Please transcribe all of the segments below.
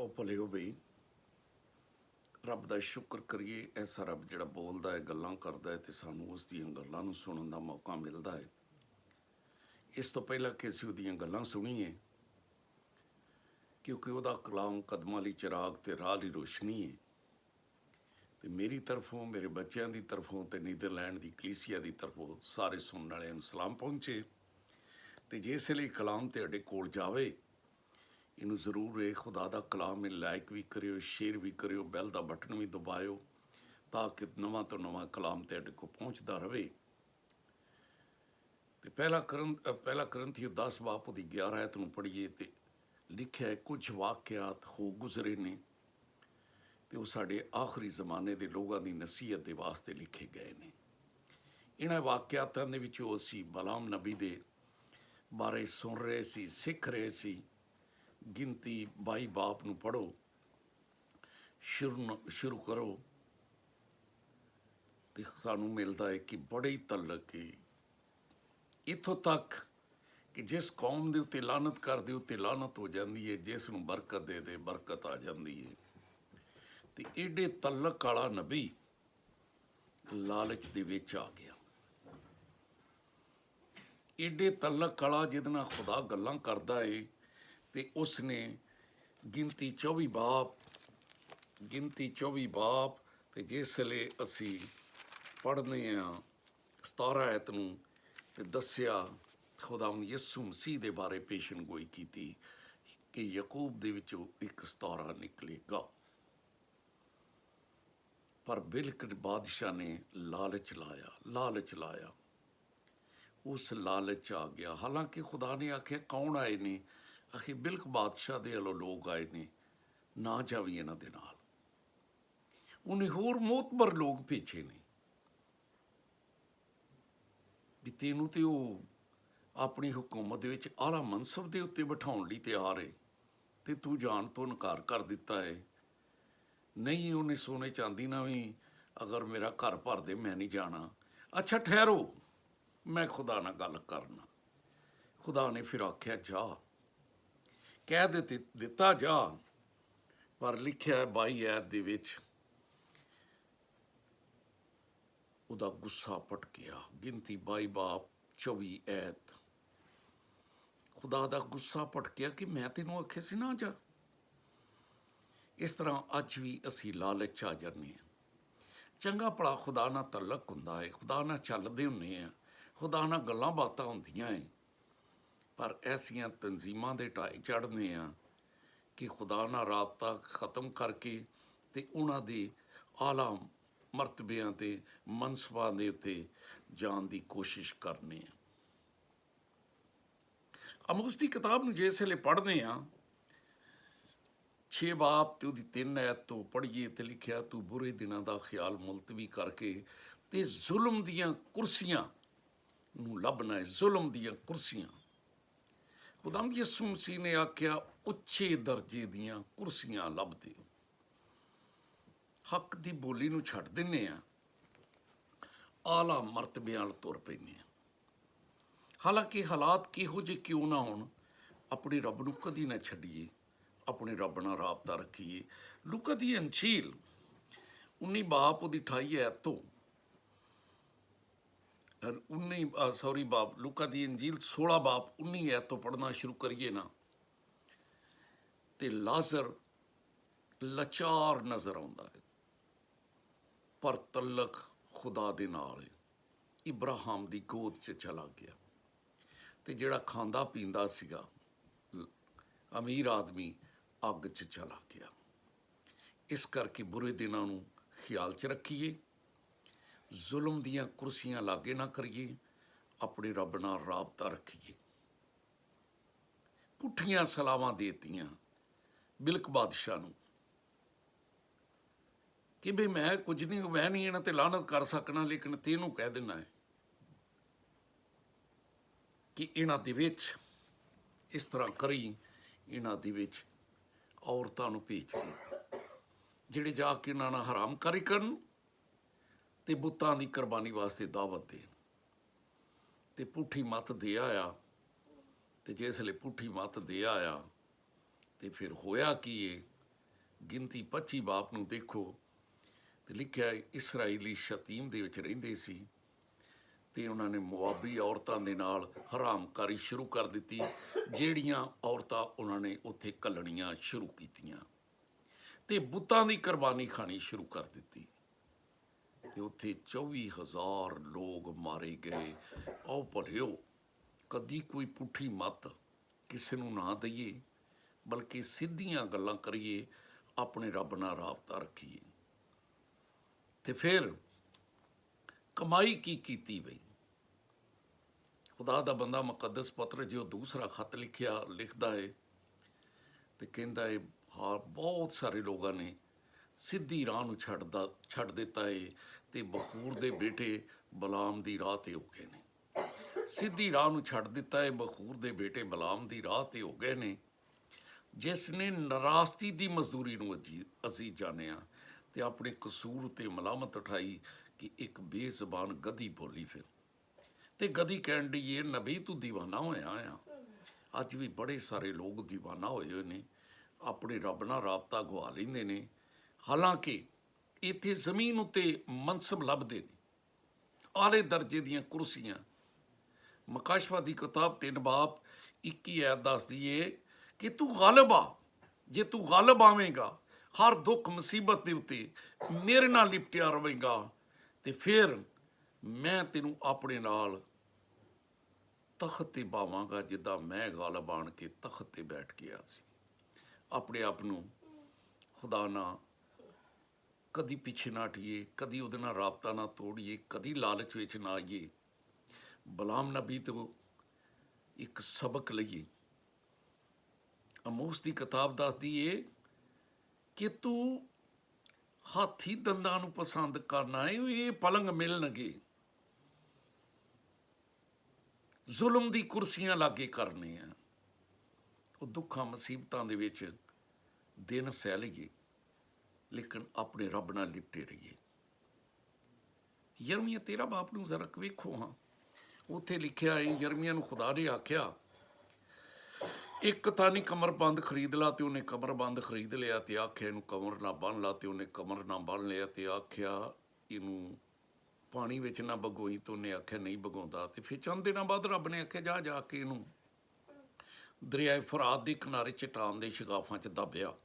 ਉਹ ਭਲੇ ਹੋ ਬਈ। ਰੱਬ ਦਾ ਸ਼ੁਕਰ ਕਰੀਏ, ਐਸਾ ਰੱਬ ਜਿਹੜਾ ਬੋਲਦਾ ਹੈ, ਗੱਲਾਂ ਕਰਦਾ ਹੈ, ਤੇ ਸਾਨੂੰ ਉਸ ਦੀਆਂ ਗੱਲਾਂ ਨੂੰ ਸੁਣਨ ਦਾ ਮੌਕਾ ਮਿਲਦਾ ਹੈ। ਇਸ ਤੋਂ ਪਹਿਲਾਂ ਕਿ ਅਸੀਂ ਉਹਦੀਆਂ ਗੱਲਾਂ ਸੁਣੀਏ, ਕਿਉਂਕਿ ਉਹਦਾ ਕਲਾਮ ਕਦਮਾਂ ਲਈ ਚਿਰਾਗ ਤੇ ਰਾਹ ਲਈ ਰੋਸ਼ਨੀ ਹੈ। ਤੇ ਮੇਰੀ ਤਰਫੋਂ, ਮੇਰੇ ਬੱਚਿਆਂ ਦੀ ਤਰਫੋਂ ਤੇ ਨੀਦਰਲੈਂਡ ਦੀ ਕਲੀਸਿਆ ਦੀ ਤਰਫੋਂ ਸਾਰੇ ਸੁਣਨ ਵਾਲਿਆਂ ਨੂੰ ਸਲਾਮ ਪਹੁੰਚੇ। ਤੇ ਜਿਸ ਲਈ ਕਲਾਮ ਤੁਹਾਡੇ ਕੋਲ ਜਾਵੇ, ਇਹਨੂੰ ਜ਼ਰੂਰ ਇਹ ਖੁਦਾ ਦਾ ਕਲਾਮ ਇਹਨੂੰ ਲਾਇਕ ਵੀ ਕਰਿਓ, ਸ਼ੇਅਰ ਵੀ ਕਰਿਓ, ਬੈਲ ਦਾ ਬਟਨ ਵੀ ਦਬਾਇਓ, ਤਾਂ ਕਿ ਨਵਾਂ ਤੋਂ ਨਵਾਂ ਕਲਾਮ ਤੁਹਾਡੇ ਕੋਲ ਪਹੁੰਚਦਾ ਰਹੇ। ਤੇ ਪਹਿਲਾ ਕਰੰਥੀਓ 10 ਬਾਬ ਉਹਦੀ 11 ਆਇਤ ਨੂੰ ਪੜ੍ਹੀਏ ਤੇ ਲਿਖਿਆ ਹੈ, ਕੁਝ ਵਾਕਿਆਤ ਹੋ ਗੁਜ਼ਰੇ ਨੇ ਤੇ ਉਹ ਸਾਡੇ ਆਖਰੀ ਜ਼ਮਾਨੇ ਦੇ ਲੋਕਾਂ ਦੀ ਨਸੀਹਤ ਦੇ ਵਾਸਤੇ ਲਿਖੇ ਗਏ ਨੇ। ਇਹਨਾਂ ਵਾਕਿਆਤਾਂ ਦੇ ਵਿੱਚੋਂ ਅਸੀਂ ਬਲਾਮ ਨਬੀ ਦੇ ਬਾਰੇ ਸੁਣ ਰਹੇ ਸੀ, ਸਿੱਖ ਰਹੇ ਸੀ। ਗਿਣਤੀ 22 ਬਾਪ ਨੂੰ ਪੜ੍ਹੋ, ਸ਼ੁਰੂ ਕਰੋ ਤੇ ਸਾਨੂੰ ਮਿਲਦਾ ਹੈ ਕਿ ਬੜੀ ਤਲਕ ਹੈ ਇੱਥੋਂ ਤੱਕ ਕਿ ਜਿਸ ਕੌਮ ਦੇ ਉੱਤੇ ਲਾਨਤ ਕਰਦੇ ਉੱਤੇ ਲਾਨਤ ਹੋ ਜਾਂਦੀ ਹੈ, ਜਿਸ ਨੂੰ ਬਰਕਤ ਦੇ ਦੇ ਬਰਕਤ ਆ ਜਾਂਦੀ ਹੈ। ਤੇ ਏਡੇ ਤਲਕ ਵਾਲਾ ਨਬੀ ਲਾਲਚ ਦੇ ਵਿੱਚ ਆ ਗਿਆ। ਏਡੇ ਤਲਕ ਵਾਲਾ ਜਿਹਦੇ ਨਾਲ ਖੁਦਾ ਗੱਲਾਂ ਕਰਦਾ ਏ, ਤੇ ਉਸਨੇ ਗਿਣਤੀ 24 ਬਾਪ ਤੇ ਜਿਸ ਵੇਲੇ ਅਸੀਂ ਪੜ੍ਹਦੇ ਹਾਂ 17 ਆਇਤ ਨੂੰ, ਤੇ ਦੱਸਿਆ ਖੁਦਾਵੰਦ ਯਿਸੂ ਮਸੀਹ ਦੇ ਬਾਰੇ ਪੇਸ਼ਨਗੋਈ ਕੀਤੀ ਕਿ ਯਕੂਬ ਦੇ ਵਿੱਚੋਂ ਇੱਕ 17 ਨਿਕਲੇਗਾ। ਪਰ ਬਿਲਕੁਲ ਬਾਦਸ਼ਾਹ ਨੇ ਲਾਲਚ ਲਾਇਆ, ਉਸ ਲਾਲਚ ਆ ਗਿਆ। ਹਾਲਾਂਕਿ ਖੁਦਾ ਨੇ ਆਖਿਆ ਕੌਣ ਆਏ ਨੇ? ਆਖੇ ਬਿਲਕ ਬਾਦਸ਼ਾਹ ਦੇ ਵੱਲੋਂ ਲੋਕ ਆਏ ਨੇ, ਨਾ ਜਾਵੀ ਇਹਨਾਂ ਦੇ ਨਾਲ। ਉਹਨੇ ਹੋਰ ਮੋਤਬਰ ਲੋਕ ਭੇਜੇ ਨੇ ਵੀ ਤੈਨੂੰ ਤੇ ਉਹ ਆਪਣੀ ਹੁਕੂਮਤ ਦੇ ਵਿੱਚ ਆਲਾ ਮਨਸਬ ਦੇ ਉੱਤੇ ਬਿਠਾਉਣ ਲਈ ਤਿਆਰ ਹੈ, ਤੇ ਤੂੰ ਜਾਣ ਤੋਂ ਇਨਕਾਰ ਕਰ ਦਿੱਤਾ ਹੈ। ਨਹੀਂ, ਉਹਨੇ ਸੋਨੇ ਚਾਂਦੀ ਨਾਲ ਵੀ ਅਗਰ ਮੇਰਾ ਘਰ ਭਰ ਦੇ, ਮੈਂ ਨਹੀਂ ਜਾਣਾ। ਅੱਛਾ ਠਹਿਰੋ, ਮੈਂ ਖੁਦਾ ਨਾਲ ਗੱਲ ਕਰਨਾ। ਖੁਦਾ ਨੇ ਫਿਰ ਆਖਿਆ ਜਾ, ਕਹਿ ਦਿੱਤਾ ਜਾ। ਪਰ ਲਿਖਿਆ 22 ਆਇਤ ਦੇ ਵਿੱਚ ਉਹਦਾ ਗੁੱਸਾ ਭਟਕਿਆ। ਗਿਣਤੀ 22 ਬਾਬ 24 ਆਇਤ, ਖੁਦਾ ਦਾ ਗੁੱਸਾ ਭਟਕਿਆ ਕਿ ਮੈਂ ਤੈਨੂੰ ਆਖਿਆ ਸੀ ਨਾ ਜਾ। ਇਸ ਤਰ੍ਹਾਂ ਅੱਜ ਵੀ ਅਸੀਂ ਲਾਲਚ ਆ ਜਾਂਦੇ ਹਾਂ। ਚੰਗਾ ਭਲਾ ਖੁਦਾ ਨਾਲ ਤਲਕ ਹੁੰਦਾ ਹੈ, ਖੁਦਾ ਨਾਲ ਚੱਲਦੇ ਹੁੰਦੇ ਹਾਂ, ਖੁਦਾ ਨਾਲ ਗੱਲਾਂ ਬਾਤਾਂ ਹੁੰਦੀਆਂ ਹੈ, ਪਰ ਐਸੀਆਂ ਤਨਜ਼ੀਮਾਂ ਦੇ ਢਾਏ ਚੜ੍ਹਦੇ ਹਾਂ ਕਿ ਖੁਦਾ ਨਾਲ ਰਾਬਤਾ ਖਤਮ ਕਰਕੇ ਤੇ ਉਹਨਾਂ ਦੇ ਆਲਾ ਮਰਤਬਿਆਂ ਤੇ ਮਨਸਬਾਂ ਦੇ ਉੱਤੇ ਜਾਣ ਦੀ ਕੋਸ਼ਿਸ਼ ਕਰਨੇ ਆ। ਆਮੋਸ ਦੀ ਕਿਤਾਬ ਨੂੰ ਜਿਸ ਵੇਲੇ ਪੜ੍ਹਦੇ ਹਾਂ 6 ਬਾਬ ਤੇ ਉਹਦੀ 3 ਆਇਤ ਤੋਂ ਪੜ੍ਹੀਏ ਤੇ ਲਿਖਿਆ, ਤੂੰ ਬੁਰੇ ਦਿਨਾਂ ਦਾ ਖਿਆਲ ਮੁਲਤਵੀ ਕਰਕੇ ਤੇ ਜ਼ੁਲਮ ਦੀਆਂ ਕੁਰਸੀਆਂ ਨੂੰ ਲੱਭਣਾ ਹੈ। ਜ਼ੁਲਮ ਦੀਆਂ ਕੁਰਸੀਆਂ, ਖੁਦਾਵੰਦ ਯਿਸੂ ਮਸੀਹ ਨੇ ਆਖਿਆ ਉੱਚੇ ਦਰਜੇ ਦੀਆਂ ਕੁਰਸੀਆਂ ਲੱਭਦੇ ਹੋ। ਹੱਕ ਦੀ ਬੋਲੀ ਨੂੰ ਛੱਡ ਦਿੰਦੇ ਹਾਂ, ਆਲਾ ਮਰਤਬਿਆਂ ਵੱਲ ਤੁਰ ਪੈਂਦੇ ਹਾਂ। ਹਾਲਾਂਕਿ ਹਾਲਾਤ ਕਿਹੋ ਜਿਹੇ ਕਿਉਂ ਨਾ ਹੋਣ, ਆਪਣੇ ਰੱਬ ਨੂੰ ਕਦੀ ਨਾ ਛੱਡੀਏ, ਆਪਣੇ ਰੱਬ ਨਾਲ ਰਾਬਤਾ ਰੱਖੀਏ। ਲੂਕਾ ਦੀ ਅੰਜੀਲ 19 ਬਾਬ ਉਹਦੀ 28 ਆਇਤ ਤੋਂ ਲੂਕਾ ਦੀ ਅੰਜੀਲ 16 ਬਾਬ 19 ਆਇਤ ਤੋਂ ਪੜ੍ਹਨਾ ਸ਼ੁਰੂ ਕਰੀਏ ਨਾ, ਤੇ ਲਾਜ਼ਰ ਲਾਚਾਰ ਨਜ਼ਰ ਆਉਂਦਾ ਹੈ, ਪਰ ਤਲਕ ਖੁਦਾ ਦੇ ਨਾਲ ਹੈ। ਇਬਰਾਹਿਮ ਦੀ ਗੋਦ 'ਚ ਚਲਾ ਗਿਆ, ਤੇ ਜਿਹੜਾ ਖਾਂਦਾ ਪੀਂਦਾ ਸੀਗਾ ਅਮੀਰ ਆਦਮੀ ਅੱਗ 'ਚ ਚਲਾ ਗਿਆ। ਇਸ ਕਰਕੇ ਬੁਰੇ ਦਿਨਾਂ ਨੂੰ ਖਿਆਲ 'ਚ ਰੱਖੀਏ, ਜ਼ੁਲਮ ਦੀਆਂ ਕੁਰਸੀਆਂ ਲਾਗੇ ਨਾ ਕਰੀਏ, ਆਪਣੇ ਰੱਬ ਨਾਲ ਰਾਬਤਾ ਰੱਖੀਏ। ਪੁੱਠੀਆਂ ਸਲਾਵਾਂ ਦੇਤੀਆਂ ਬਿਲਕ ਬਾਦਸ਼ਾਹ ਨੂੰ ਕਿ ਬਈ ਮੈਂ ਕੁਝ ਨਹੀਂ, ਮੈਂ ਨਹੀਂ ਇਹਨਾਂ ਤੇ ਲਾਨਤ ਕਰ ਸਕਣਾ, ਲੇਕਿਨ ਤੈਨੂੰ ਕਹਿ ਦੇਣਾ ਹੈ ਕਿ ਇਹਨਾਂ ਦੇ ਵਿੱਚ ਇਸ ਤਰ੍ਹਾਂ ਕਰੀ, ਇਹਨਾਂ ਦੇ ਵਿੱਚ ਔਰਤਾਂ ਨੂੰ ਭੇਜ ਦੇ ਜਿਹੜੇ ਜਾ ਕੇ ਇਹਨਾਂ ਨਾਲ ਹਰਾਮ ਕਾਰੀ ਕਰਨ ਤੇ ਬੁੱਤਾਂ ਦੀ ਕੁਰਬਾਨੀ ਵਾਸਤੇ ਦਾਵਤ ਦੇਣ। ਤੇ ਪੁੱਠੀ ਮੱਤ ਦੇ ਆਇਆ, ਤੇ ਜਿਸ ਵੇਲੇ ਪੁੱਠੀ ਮੱਤ ਦੇ ਆਇਆ ਤੇ ਫਿਰ ਹੋਇਆ ਕੀ ਹੈ, ਗਿਣਤੀ 25 ਬਾਪ ਨੂੰ ਦੇਖੋ ਤੇ ਲਿਖਿਆ ਇਸਰਾਈਲੀ ਸ਼ਤੀਮ ਦੇ ਵਿੱਚ ਰਹਿੰਦੇ ਸੀ ਤੇ ਉਹਨਾਂ ਨੇ ਮੁਆਬੀ ਔਰਤਾਂ ਦੇ ਨਾਲ ਹਰਾਮਕਾਰੀ ਸ਼ੁਰੂ ਕਰ ਦਿੱਤੀ, ਜਿਹੜੀਆਂ ਔਰਤਾਂ ਉਹਨਾਂ ਨੇ ਉੱਥੇ ਘੱਲਣੀਆਂ ਸ਼ੁਰੂ ਕੀਤੀਆਂ ਤੇ ਬੁੱਤਾਂ ਦੀ ਕੁਰਬਾਨੀ ਖਾਣੀ ਸ਼ੁਰੂ ਕਰ ਦਿੱਤੀ ਤੇ ਉੱਥੇ 24,000 ਲੋਕ ਮਾਰੇ ਗਏ। ਆਓ ਭਲਿਓ, ਕਦੀ ਕੋਈ ਪੁੱਠੀ ਮੱਤ ਕਿਸੇ ਨੂੰ ਨਾ ਦਈਏ, ਬਲਕਿ ਸਿੱਧੀਆਂ ਗੱਲਾਂ ਕਰੀਏ, ਆਪਣੇ ਰੱਬ ਨਾਲ ਰਾਬਤਾ ਰੱਖੀਏ। ਤੇ ਫਿਰ ਕਮਾਈ ਕੀ ਕੀਤੀ ਬਈ? ਖੁਦਾ ਦਾ ਬੰਦਾ ਮੁਕੱਦਸ ਪੱਤਰ ਜੋ ਦੂਸਰਾ ਖੱਤ ਲਿਖਦਾ ਹੈ ਤੇ ਕਹਿੰਦਾ ਹੈ ਹਾਂ ਬਹੁਤ ਸਾਰੇ ਲੋਕਾਂ ਨੇ ਸਿੱਧੀ ਰਾਹ ਨੂੰ ਛੱਡ ਦਿੱਤਾ ਹੈ ਤੇ ਬਖੂਰ ਦੇ ਬੇਟੇ ਬਲਾਮ ਦੀ ਰਾਹ ਤੇ ਹੋ ਗਏ ਨੇ। ਸਿੱਧੀ ਰਾਹ ਨੂੰ ਛੱਡ ਦਿੱਤਾ ਹੈ, ਬਖੂਰ ਦੇ ਬੇਟੇ ਬਲਾਮ ਦੀ ਰਾਹ ਤੇ ਹੋ ਗਏ ਨੇ, ਜਿਸ ਨੇ ਨਰਾਸਤੀ ਦੀ ਮਜ਼ਦੂਰੀ ਨੂੰ ਅਸੀਂ ਜਾਣਿਆ ਤੇ ਆਪਣੇ ਕਸੂਰ ਤੇ ਮਲਾਮਤ ਉਠਾਈ ਕਿ ਇੱਕ ਬੇਜ਼ਬਾਨ ਗਧੀ ਬੋਲੀ। ਫਿਰ ਤੇ ਗਧੀ ਕਹਿਣ ਡਈ ਇਹ ਨਬੀ ਤੂੰ ਦੀਵਾਨਾ ਹੋਇਆ ਆ। ਅੱਜ ਵੀ ਬੜੇ ਸਾਰੇ ਲੋਕ ਦੀਵਾਨਾ ਹੋਏ ਹੋਏ ਨੇ, ਆਪਣੇ ਰੱਬ ਨਾਲ ਰਾਬਤਾ ਗਵਾ ਲੈਂਦੇ ਨੇ, ਹਾਲਾਂਕਿ ਇੱਥੇ ਜ਼ਮੀਨ ਉੱਤੇ ਮਨਸਬ ਲੱਭਦੇ ਨੇ, ਆਲੇ ਦਰਜੇ ਦੀਆਂ ਕੁਰਸੀਆਂ। ਮਕਾਸ਼ਵਾ ਦੀ ਕਿਤਾਬ 3 ਬਾਬ 21 ਐਤ ਦੱਸਦੀ ਏ ਕਿ ਤੂੰ ਗਾਲਬ ਆ। ਜੇ ਤੂੰ ਗਾਲਬ ਆਵੇਂਗਾ, ਹਰ ਦੁੱਖ ਮੁਸੀਬਤ ਦੇ ਉੱਤੇ ਮੇਰੇ ਨਾਲ ਲਿਪਟਿਆ ਰਵੇਂਗਾ ਤੇ ਫਿਰ ਮੈਂ ਤੈਨੂੰ ਆਪਣੇ ਨਾਲ ਤਖਤ ਤੇ ਬਾਵਾਂਗਾ, ਜਿੱਦਾਂ ਮੈਂ ਗਾਲਬ ਆਣ ਕੇ ਤਖਤ ਤੇ ਬੈਠ ਗਿਆ ਸੀ। ਆਪਣੇ ਆਪ ਨੂੰ ਖੁਦਾ ਨਾਲ ਕਦੀ ਪਿੱਛੇ ਨਾ ਹਟੀਏ, ਕਦੀ ਉਹਦੇ ਨਾਲ ਰਾਬਤਾ ਨਾ ਤੋੜੀਏ, ਕਦੀ ਲਾਲਚ ਵਿੱਚ ਨਾ ਆਈਏ। ਬਲਾਮ ਨਬੀ ਤੋਂ ਇੱਕ ਸਬਕ ਲਈਏ। ਅਮੋਸ ਦੀ ਕਿਤਾਬ ਦੱਸਦੀ ਏ ਕਿ ਤੂੰ ਹਾਥੀ ਦੰਦਾਂ ਨੂੰ ਪਸੰਦ ਕਰਨਾ ਹੈ, ਇਹ ਪਲੰਗ ਮਿਲਣਗੇ, ਜ਼ੁਲਮ ਦੀ ਕੁਰਸੀਆਂ ਲਾਗੇ ਕਰਨੇ ਆ। ਉਹ ਦੁੱਖਾਂ ਮੁਸੀਬਤਾਂ ਦੇ ਵਿੱਚ ਦਿਨ ਸਹਿ ਲਈਏ, ਲੇਕਿਨ ਆਪਣੇ ਰੱਬ ਨਾਲ ਲਿਪਟੇ ਰਹੀਏ। ਯਰਮੀਆ 13 ਬਾਪ ਨੂੰ ਜ਼ਰਾ ਵੇਖੋ ਹਾਂ, ਉੱਥੇ ਲਿਖਿਆ ਹੈ ਯਰਮੀਆ ਨੂੰ ਖੁਦਾ ਨੇ ਆਖਿਆ ਇੱਕ ਤਾਂ ਨਹੀਂ ਕਮਰਬੰਦ ਖਰੀਦ ਲਾ ਤੇ ਉਹਨੇ ਕਮਰਬੰਦ ਖਰੀਦ ਲਿਆ ਤੇ ਆਖਿਆ ਇਹਨੂੰ ਕਮਰ ਨਾ ਬੰਨ ਲਾ ਤੇ ਉਹਨੇ ਕਮਰ ਨਾ ਬੰਨ ਲਿਆ ਤੇ ਆਖਿਆ ਇਹਨੂੰ ਪਾਣੀ ਵਿੱਚ ਨਾ ਭਗੋਈ ਤੇ ਉਹਨੇ ਆਖਿਆ ਨਹੀਂ ਭਗਾਉਂਦਾ। ਤੇ ਫਿਰ ਚੰਦ ਦਿਨਾਂ ਬਾਅਦ ਰੱਬ ਨੇ ਆਖਿਆ ਜਾ ਕੇ ਇਹਨੂੰ ਦਰਿਆਏ ਫਰਾਤ ਦੇ ਕਿਨਾਰੇ ਚਟਾਨ ਦੇ ਸ਼ਗਾਫਾਂ 'ਚ ਦੱਬਿਆ।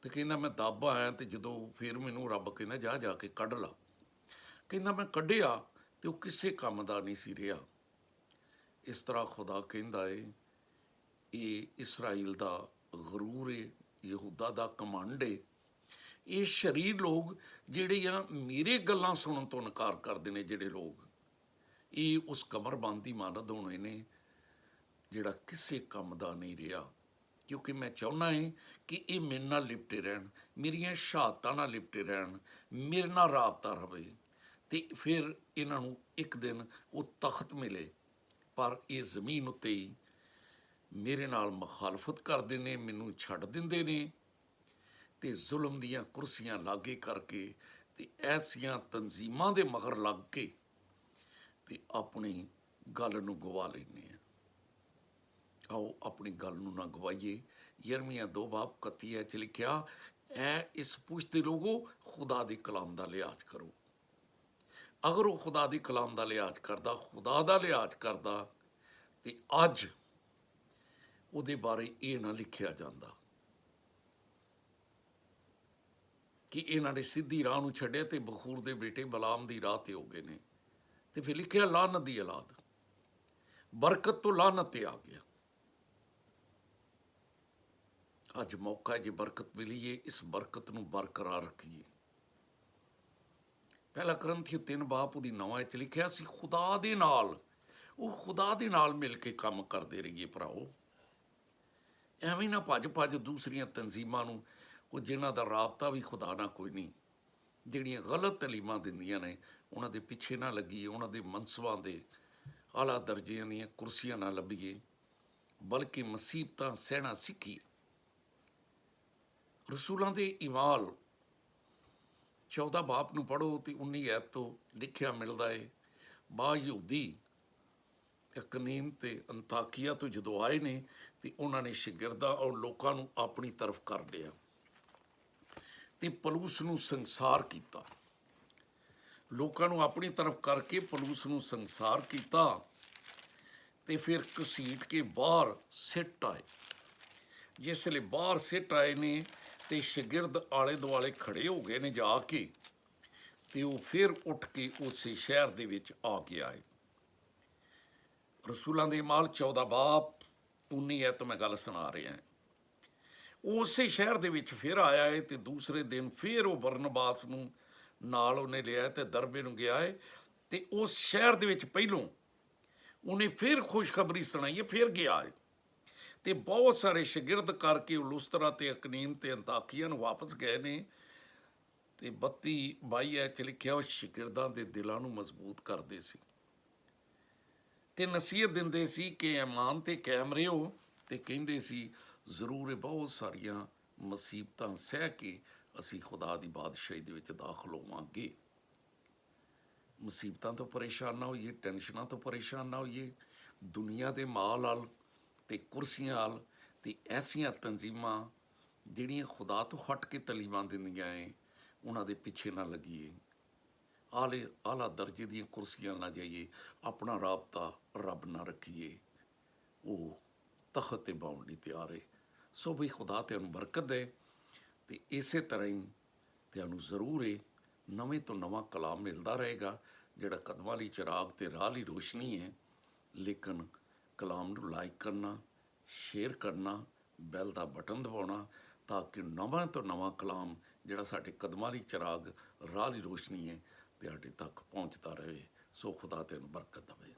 ਤੇ ਕਹਿੰਦਾ ਮੈਂ ਦੱਬ ਆਇਆ ਤੇ ਜਦੋਂ ਫਿਰ ਮੈਨੂੰ ਰੱਬ ਕਹਿੰਦਾ ਜਾ ਕੇ ਕੱਢ ਲਾ। ਕਹਿੰਦਾ ਮੈਂ ਕੱਢਿਆ ਤੇ ਉਹ ਕਿਸੇ ਕੰਮ ਦਾ ਨਹੀਂ ਸੀ ਰਿਹਾ। ਇਸ ਤਰ੍ਹਾਂ ਖੁਦਾ ਕਹਿੰਦਾ ਏ ਇਹ ਇਸਰਾਈਲ ਦਾ ਗਰੂਰ ਏ, ਯਹੂਦਾ ਦਾ ਕਮੰਡ ਏ। ਇਹ ਸ਼ਰੀਰ ਲੋਕ ਜਿਹੜੇ ਆ ਮੇਰੇ ਗੱਲਾਂ ਸੁਣਨ ਤੋਂ ਇਨਕਾਰ ਕਰਦੇ ਨੇ, ਜਿਹੜੇ ਲੋਕ ਇਹ ਉਸ ਕਮਰਬੰਦ ਦੀ ਮਾਨਦ ਹੋਣੇ ਨੇ ਜਿਹੜਾ ਕਿਸੇ ਕੰਮ ਦਾ ਨਹੀਂ ਰਿਹਾ। ਕਿਉਂਕਿ ਮੈਂ ਚਾਹੁੰਦਾ ਹੈ ਕਿ ਇਹ ਮੇਰੇ ਨਾਲ ਲਿਪਟੇ ਰਹਿਣ, ਮੇਰੀਆਂ ਸ਼ਹਾਦਤਾਂ ਨਾਲ ਲਿਪਟੇ ਰਹਿਣ, ਮੇਰੇ ਨਾਲ ਰਾਬਤਾ ਰਵੇ ਤੇ ਫਿਰ ਇਹਨਾਂ ਨੂੰ ਇੱਕ ਦਿਨ ਉਹ ਤਖਤ ਮਿਲੇ। ਪਰ ਇਹ ਜ਼ਮੀਨ ਉੱਤੇ ਹੀ ਮੇਰੇ ਨਾਲ ਮੁਖਾਲਫਤ ਕਰਦੇ ਨੇ, ਮੈਨੂੰ ਛੱਡ ਦਿੰਦੇ ਨੇ ਤੇ ਜ਼ੁਲਮ ਦੀਆਂ ਕੁਰਸੀਆਂ ਲਾਗੇ ਕਰਕੇ ਤੇ ਐਸੀਆਂ ਤਨਜ਼ੀਮਾਂ ਦੇ ਮਗਰ ਲੱਗ ਕੇ ਤੇ ਆਪਣੀ ਗੱਲ ਨੂੰ ਗਵਾ ਲੈਂਦੇ ਆ। ਆਓ ਆਪਣੀ ਗੱਲ ਨੂੰ ਨਾ ਗਵਾਈਏ। ਯਰਮੀਆ 2 ਬਾਬ 31 'ਚ ਲਿਖਿਆ ਇਸ ਪੁੱਛਦੇ ਲੋਗੋ ਖੁਦਾ ਦੇ ਕਲਾਮ ਦਾ ਲਿਹਾਜ਼ ਕਰੋ। ਅਗਰ ਉਹ ਖੁਦਾ ਦੀ ਕਲਾਮ ਦਾ ਲਿਹਾਜ਼ ਕਰਦਾ, ਖੁਦਾ ਦਾ ਲਿਹਾਜ਼ ਕਰਦਾ ਤੇ ਅੱਜ ਉਹਦੇ ਬਾਰੇ ਇਹ ਨਾ ਲਿਖਿਆ ਜਾਂਦਾ ਕਿ ਇਹਨਾਂ ਨੇ ਸਿੱਧੀ ਰਾਹ ਨੂੰ ਛੱਡਿਆ ਤੇ ਬਖੂਰ ਦੇ ਬੇਟੇ ਬਲਾਮ ਦੀ ਰਾਹ ਤੇ ਹੋ ਗਏ ਨੇ। ਤੇ ਫਿਰ ਲਿਖਿਆ ਲਾਨਤ ਦੀ ਔਲਾਦ, ਬਰਕਤ ਤੋਂ ਲਾਨਤ ਤੇ ਆ ਗਿਆ। ਅੱਜ ਮੌਕਾ ਜੇ ਬਰਕਤ ਮਿਲੀ ਏ, ਇਸ ਬਰਕਤ ਨੂੰ ਬਰਕਰਾਰ ਰੱਖੀਏ। ਪਹਿਲਾ ਕਰੰਥੀ 3 ਬਾਪ ਉਹਦੀ 9 'ਚ ਲਿਖਿਆ ਸੀ ਖੁਦਾ ਦੇ ਨਾਲ, ਉਹ ਖੁਦਾ ਦੇ ਨਾਲ ਮਿਲ ਕੇ ਕੰਮ ਕਰਦੇ ਰਹੀਏ ਭਰਾਓ। ਐਵੇਂ ਨਾ ਭੱਜ ਦੂਸਰੀਆਂ ਤਨਜ਼ੀਮਾਂ ਨੂੰ, ਉਹ ਜਿਨ੍ਹਾਂ ਦਾ ਰਾਬਤਾ ਵੀ ਖੁਦਾ ਨਾਲ ਕੋਈ ਨਹੀਂ, ਜਿਹੜੀਆਂ ਗਲਤ ਤਲੀਮਾਂ ਦਿੰਦੀਆਂ ਨੇ ਉਹਨਾਂ ਦੇ ਪਿੱਛੇ ਨਾ ਲੱਗੀਏ, ਉਹਨਾਂ ਦੇ ਮਨਸਬਾਂ ਦੇ ਆਲਾ ਦਰਜਿਆਂ ਦੀਆਂ ਕੁਰਸੀਆਂ ਨਾ ਲੱਭੀਏ, ਬਲਕਿ ਮੁਸੀਬਤਾਂ ਸਹਿਣਾ ਸਿੱਖੀਏ। ਰਸੂਲਾਂ ਦੇ ਇਮਾਲ 14 ਬਾਪ ਨੂੰ ਪੜ੍ਹੋ ਤੇ 19 ਐਤ ਤੋਂ ਲਿਖਿਆ ਮਿਲਦਾ ਹੈ ਯਹੂਦੀ ਇਕਨੀਮ ਤੇ ਅੰਤਾਕੀਆ ਤੋਂ ਜਦੋਂ ਆਏ ਨੇ ਤੇ ਉਹਨਾਂ ਨੇ ਸ਼ਾਗਿਰਦਾਂ ਔਰ ਲੋਕਾਂ ਨੂੰ ਆਪਣੀ ਤਰਫ ਕਰ ਲਿਆ। ਤੇ ਪਲੂਸ ਨੂੰ ਸੰਸਾਰ ਕੀਤਾ। ਲੋਕਾਂ ਨੂੰ ਆਪਣੀ ਤਰਫ ਕਰਕੇ ਪਲੂਸ ਨੂੰ ਸੰਸਾਰ ਕੀਤਾ ਤੇ ਫਿਰ ਘਸੀਟ ਕੇ ਬਾਹਰ ਸਿੱਟ ਆਏ। ਜਿਸ ਵੇਲੇ ਬਾਹਰ ਸਿੱਟ ਆਏ ਨੇ ਤੇ ਸ਼ਾਗਿਰਦ ਆਲੇ ਦੁਆਲੇ ਖੜੇ ਹੋ ਗਏ ਨੇ ਜਾ ਕੇ, ਤੇ ਉਹ ਫਿਰ ਉੱਠ ਕੇ ਉਸੇ ਸ਼ਹਿਰ ਦੇ ਵਿੱਚ ਆ ਕੇ ਆਏ। ਰਸੂਲਾਂ ਦੇ ਮਾਲ 14 ਬਾਬ 19 ਐਤ ਮੈਂ ਗੱਲ ਸੁਣਾ ਰਿਹਾ। ਉਸੇ ਸ਼ਹਿਰ ਦੇ ਵਿੱਚ ਫਿਰ ਆਇਆ ਹੈ ਤੇ ਦੂਸਰੇ ਦਿਨ ਫਿਰ ਉਹ ਬਰਨਬਾਸ ਨੂੰ ਨਾਲ ਉਹਨੇ ਲਿਆ ਤੇ ਦਰਬੇ ਨੂੰ ਗਿਆ ਹੈ ਤੇ ਉਸ ਸ਼ਹਿਰ ਦੇ ਵਿੱਚ ਪਹਿਲੋਂ ਉਹਨੇ ਫਿਰ ਖੁਸ਼ਖਬਰੀ ਸੁਣਾਈ ਹੈ, ਫਿਰ ਗਿਆ ਹੈ ਤੇ ਬਹੁਤ ਸਾਰੇ ਸ਼ਾਗਿਰਦ ਕਰਕੇ ਉਹ ਲੁਸਤਰਾ ਤੇ ਅਕਨੀਮ ਤੇ ਅੰਤਾਕੀਆ ਨੂੰ ਵਾਪਸ ਗਏ ਨੇ। ਤੇ 32-22 ਐਚ ਲਿਖਿਆ ਉਹ ਸ਼ਾਗਿਰਦਾਂ ਦੇ ਦਿਲਾਂ ਨੂੰ ਮਜ਼ਬੂਤ ਕਰਦੇ ਸੀ ਤੇ ਨਸੀਹਤ ਦਿੰਦੇ ਸੀ ਕਿ ਈਮਾਨ ਤੇ ਕਾਇਮ ਰਹੋ, ਤੇ ਕਹਿੰਦੇ ਸੀ ਜ਼ਰੂਰ ਇਹ ਬਹੁਤ ਸਾਰੀਆਂ ਮੁਸੀਬਤਾਂ ਸਹਿ ਕੇ ਅਸੀਂ ਖੁਦਾ ਦੀ ਬਾਦਸ਼ਾਹੀ ਦੇ ਵਿੱਚ ਦਾਖਲ ਹੋਵਾਂਗੇ। ਮੁਸੀਬਤਾਂ ਤੋਂ ਪਰੇਸ਼ਾਨ ਨਾ ਹੋਈਏ, ਟੈਨਸ਼ਨਾਂ ਤੋਂ ਪਰੇਸ਼ਾਨ ਨਾ ਹੋਈਏ, ਦੁਨੀਆ ਦੇ ਮਾਲ ਵੱਲ ਤੇ ਕੁਰਸੀਆਂ ਵੱਲ ਤੇ ਐਸੀਆਂ ਤਨਜ਼ੀਮਾਂ ਜਿਹੜੀਆਂ ਖੁਦਾ ਤੋਂ ਹਟ ਕੇ ਤਲੀਮਾਂ ਦਿੰਦੀਆਂ ਏ ਉਹਨਾਂ ਦੇ ਪਿੱਛੇ ਨਾ ਲੱਗੀਏ। ਆਲਾ ਦਰਜੇ ਦੀਆਂ ਕੁਰਸੀਆਂ ਨਾ ਜਾਈਏ, ਆਪਣਾ ਰਾਬਤਾ ਰੱਬ ਨਾ ਰੱਖੀਏ, ਉਹ ਤਖਤ 'ਤੇ ਬਾਉਣ ਲਈ ਤਿਆਰ ਹੈ। ਸੋ ਵੀ ਖੁਦਾ ਤੁਹਾਨੂੰ ਬਰਕਤ ਦੇ ਤੇ ਇਸੇ ਤਰ੍ਹਾਂ ਹੀ ਤੁਹਾਨੂੰ ਜ਼ਰੂਰ ਇਹ ਨਵੇਂ ਤੋਂ ਨਵਾਂ ਕਲਾਮ ਮਿਲਦਾ ਰਹੇਗਾ ਜਿਹੜਾ ਕਦਮਾਂ ਲਈ ਚਿਰਾਗ ਤੇ ਰਾਹ ਲਈ ਰੋਸ਼ਨੀ ਹੈ। ਲੇਕਿਨ ਕਲਾਮ ਨੂੰ ਲਾਈਕ ਕਰਨਾ, ਸ਼ੇਅਰ ਕਰਨਾ, ਬੈਲ ਦਾ ਬਟਨ ਦਬਾਉਣਾ ਤਾਂ ਕਿ ਨਵਾਂ ਤੋਂ ਨਵਾਂ ਕਲਾਮ ਜਿਹੜਾ ਸਾਡੇ ਕਦਮਾਂ ਲਈ ਚਿਰਾਗ ਰਾਹ ਲਈ ਰੋਸ਼ਨੀ ਹੈ ਤੁਹਾਡੇ ਤੱਕ ਪਹੁੰਚਦਾ ਰਹੇ। ਸੋ ਖੁਦਾ ਤੈਨੂੰ ਬਰਕਤ ਦੇਵੇ।